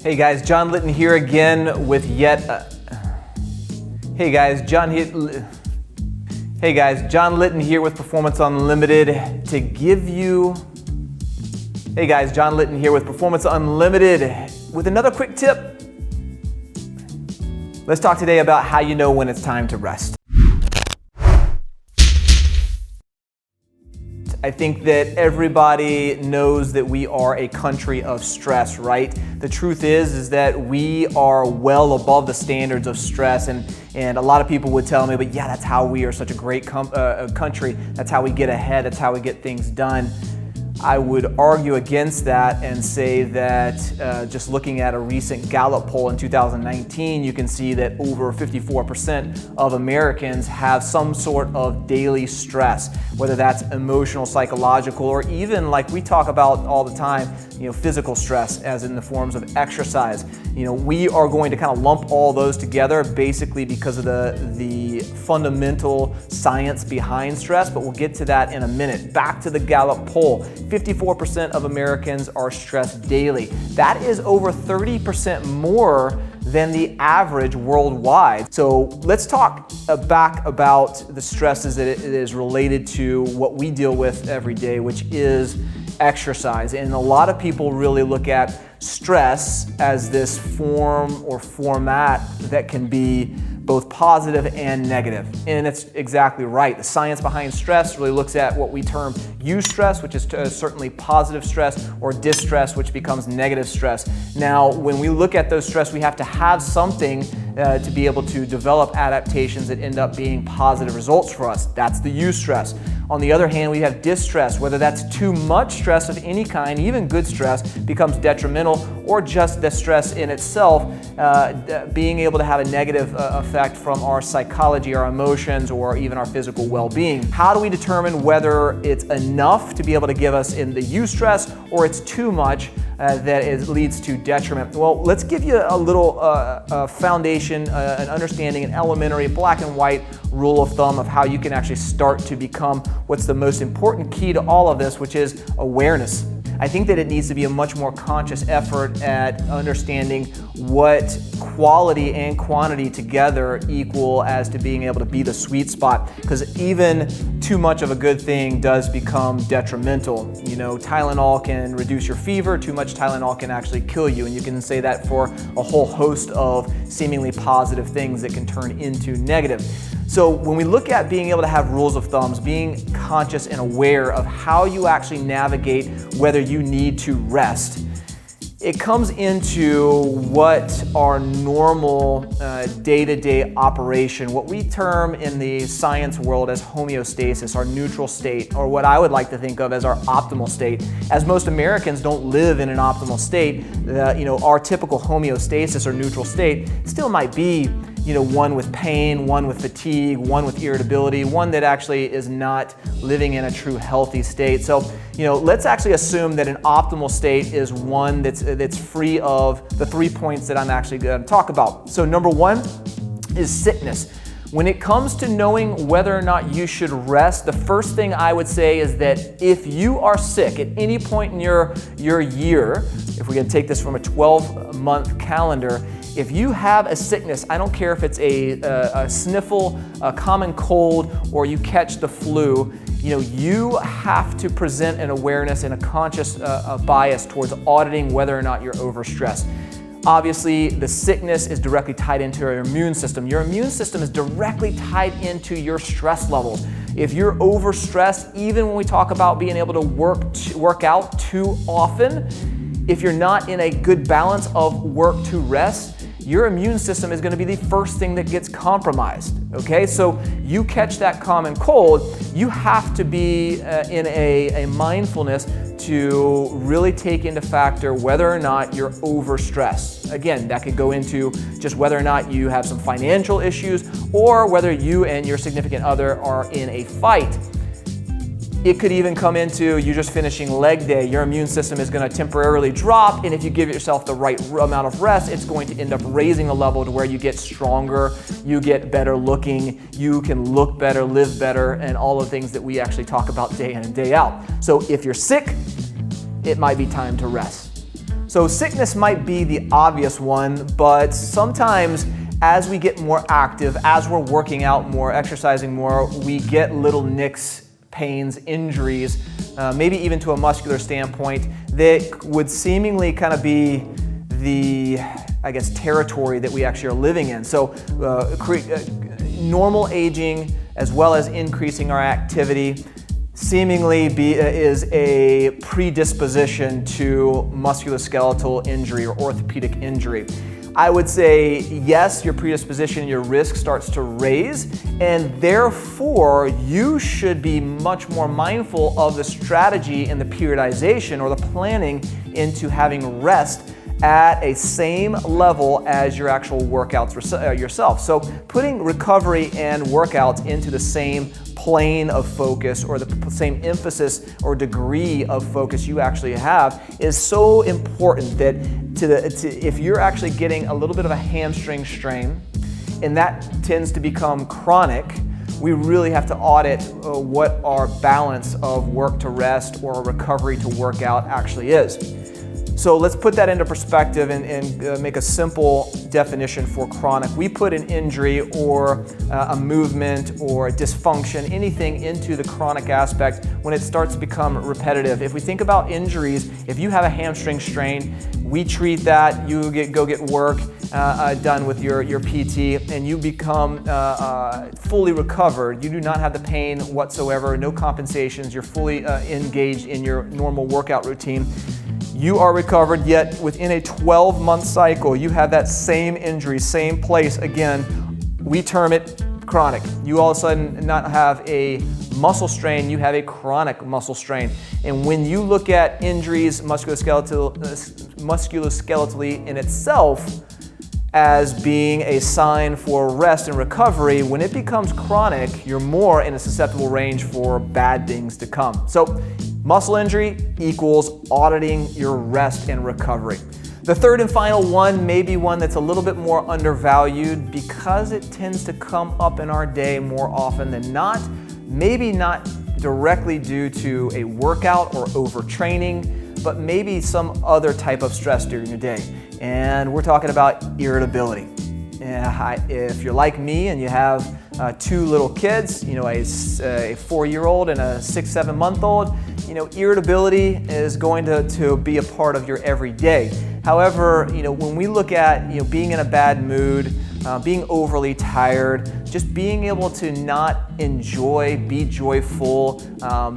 Hey guys, John Lytton here again with John Lytton here with Performance Unlimited to give you with another quick tip. Let's talk today about how you know when it's time to rest. I think that everybody knows that we are a country of stress, right? The truth is that we are well above the standards of stress, and a lot of people would tell me, but yeah, that's how we are such a great country. That's how we get ahead. That's how we get things done. I would argue against that and say that just looking at a recent Gallup poll in 2019, you can see that over 54% of Americans have some sort of daily stress, whether that's emotional, psychological, or even like we talk about all the time, physical stress, as in the forms of exercise. We are going to kind of lump all those together basically because of the fundamental science behind stress, but we'll get to that in a minute. Back to the Gallup poll. 54% of Americans are stressed daily. That is over 30% more than the average worldwide. So let's talk back about the stresses that it is related to what we deal with every day, which is exercise. And a lot of people really look at stress as this form or format that can be both positive and negative. And it's exactly right. The science behind stress really looks at what we term eustress, which is certainly positive stress, or distress, which becomes negative stress. Now, when we look at those stress, we have to have something to be able to develop adaptations that end up being positive results for us. That's the eustress. On the other hand, we have distress, whether that's too much stress of any kind, even good stress, becomes detrimental, or just the stress in itself being able to have a negative effect from our psychology, our emotions, or even our physical well-being. How do we determine whether it's enough to be able to give us in the eustress, or it's too much that it leads to detriment? Well, let's give you a little foundation, an understanding, an elementary black and white rule of thumb of how you can actually start to become what's the most important key to all of this, which is awareness. I think that it needs to be a much more conscious effort at understanding what quality and quantity together equal as to being able to be the sweet spot, because even too much of a good thing does become detrimental. Tylenol can reduce your fever, too much Tylenol can actually kill you, and you can say that for a whole host of seemingly positive things that can turn into negative. So when we look at being able to have rules of thumbs, being conscious and aware of how you actually navigate whether you need to rest, it comes into what our normal day-to-day operation, what we term in the science world as homeostasis, our neutral state, or what I would like to think of as our optimal state. As most Americans don't live in an optimal state, our typical homeostasis or neutral state still might be one with pain, one with fatigue, one with irritability, one that actually is not living in a true healthy state. So, let's actually assume that an optimal state is one that's free of the 3 points that I'm actually going to talk about. So number one is sickness. When it comes to knowing whether or not you should rest, the first thing I would say is that if you are sick at any point in your year, if we're going to take this from a 12-month calendar, if you have a sickness, I don't care if it's a sniffle, a common cold, or you catch the flu, you have to present an awareness and a conscious bias towards auditing whether or not you're overstressed. Obviously, the sickness is directly tied into your immune system. Your immune system is directly tied into your stress levels. If you're overstressed, even when we talk about being able to work out too often, if you're not in a good balance of work to rest, your immune system is going to be the first thing that gets compromised. Okay, so you catch that common cold, you have to be in a mindfulness to really take into factor whether or not you're overstressed. Again, that could go into just whether or not you have some financial issues, or whether you and your significant other are in a fight. It could even come into you just finishing leg day. Your immune system is going to temporarily drop, and if you give yourself the right amount of rest, it's going to end up raising a level to where you get stronger, you get better looking, you can look better, live better, and all the things that we actually talk about day in and day out. So if you're sick, it might be time to rest. So sickness might be the obvious one, but sometimes as we get more active, as we're working out more, exercising more, we get little nicks, pains, injuries, maybe even to a muscular standpoint that would seemingly kind of be the, territory that we actually are living in. So normal aging as well as increasing our activity seemingly is a predisposition to musculoskeletal injury or orthopedic injury. I would say yes, your predisposition, your risk starts to raise, and therefore you should be much more mindful of the strategy and the periodization or the planning into having rest at a same level as your actual workouts yourself. So putting recovery and workouts into the same plane of focus or the same emphasis or degree of focus you actually have is so important that if you're actually getting a little bit of a hamstring strain and that tends to become chronic, we really have to audit what our balance of work to rest or recovery to workout actually is. So let's put that into perspective and make a simple definition for chronic. We put an injury or a movement or a dysfunction, anything into the chronic aspect when it starts to become repetitive. If we think about injuries, if you have a hamstring strain, we treat that, you go get work done with your PT, and you become fully recovered. You do not have the pain whatsoever, no compensations, you're fully engaged in your normal workout routine. You are recovered, yet within a 12-month cycle, you have that same injury, same place. Again, we term it chronic. You all of a sudden not have a muscle strain, you have a chronic muscle strain. And when you look at injuries musculoskeletally in itself as being a sign for rest and recovery, when it becomes chronic, you're more in a susceptible range for bad things to come. So muscle injury equals auditing your rest and recovery. The third and final one may be one that's a little bit more undervalued because it tends to come up in our day more often than not. Maybe not directly due to a workout or overtraining, but maybe some other type of stress during your day. And we're talking about irritability. If you're like me and you have two little kids, a 4-year-old and a 6-7-month-old, irritability is going to be a part of your everyday. However, when we look at being in a bad mood, being overly tired, just being able to not enjoy, be joyful,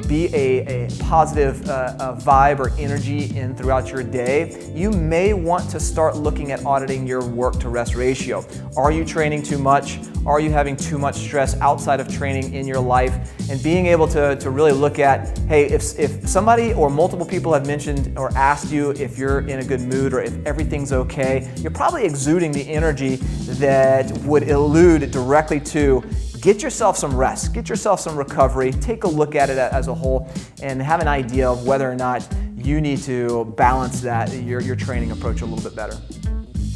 be a positive vibe or energy in throughout your day, you may want to start looking at auditing your work to rest ratio. Are you training too much? Are you having too much stress outside of training in your life? And being able to really look at, hey, if somebody or multiple people have mentioned or asked you if you're in a good mood or if everything's okay, you're probably exuding the energy that would allude directly to get yourself some rest, get yourself some recovery, take a look at it as a whole, and have an idea of whether or not you need to balance your training approach a little bit better.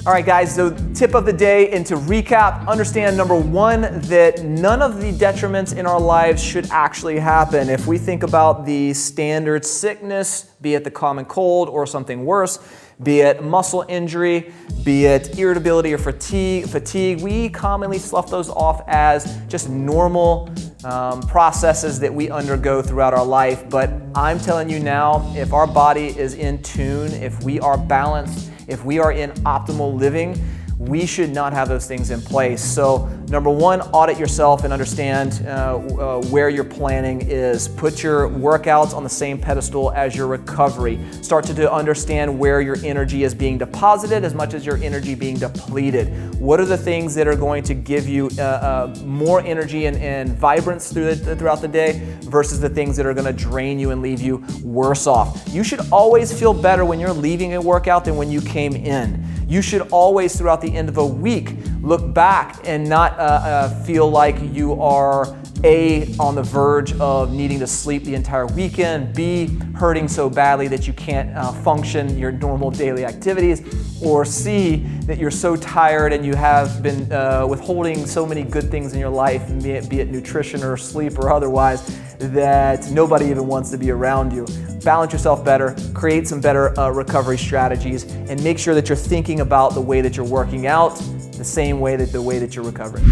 All right, guys, so tip of the day, and to recap, understand number one, that none of the detriments in our lives should actually happen. If we think about the standard sickness, be it the common cold or something worse, be it muscle injury, be it irritability or fatigue, we commonly slough those off as just normal processes that we undergo throughout our life. But I'm telling you now, if our body is in tune, if we are balanced, if we are in optimal living, we should not have those things in place. So number one, audit yourself and understand where your planning is. Put your workouts on the same pedestal as your recovery. Start to understand where your energy is being deposited as much as your energy being depleted. What are the things that are going to give you more energy and vibrance throughout the day versus the things that are going to drain you and leave you worse off? You should always feel better when you're leaving a workout than when you came in. You should always, throughout the end of a week, look back and not feel like you are A, on the verge of needing to sleep the entire weekend, B, hurting so badly that you can't function your normal daily activities, or C, that you're so tired and you have been withholding so many good things in your life, be it nutrition or sleep or otherwise, that nobody even wants to be around you. Balance yourself better, create some better recovery strategies, and make sure that you're thinking about the way that you're working out the same way that you're recovering.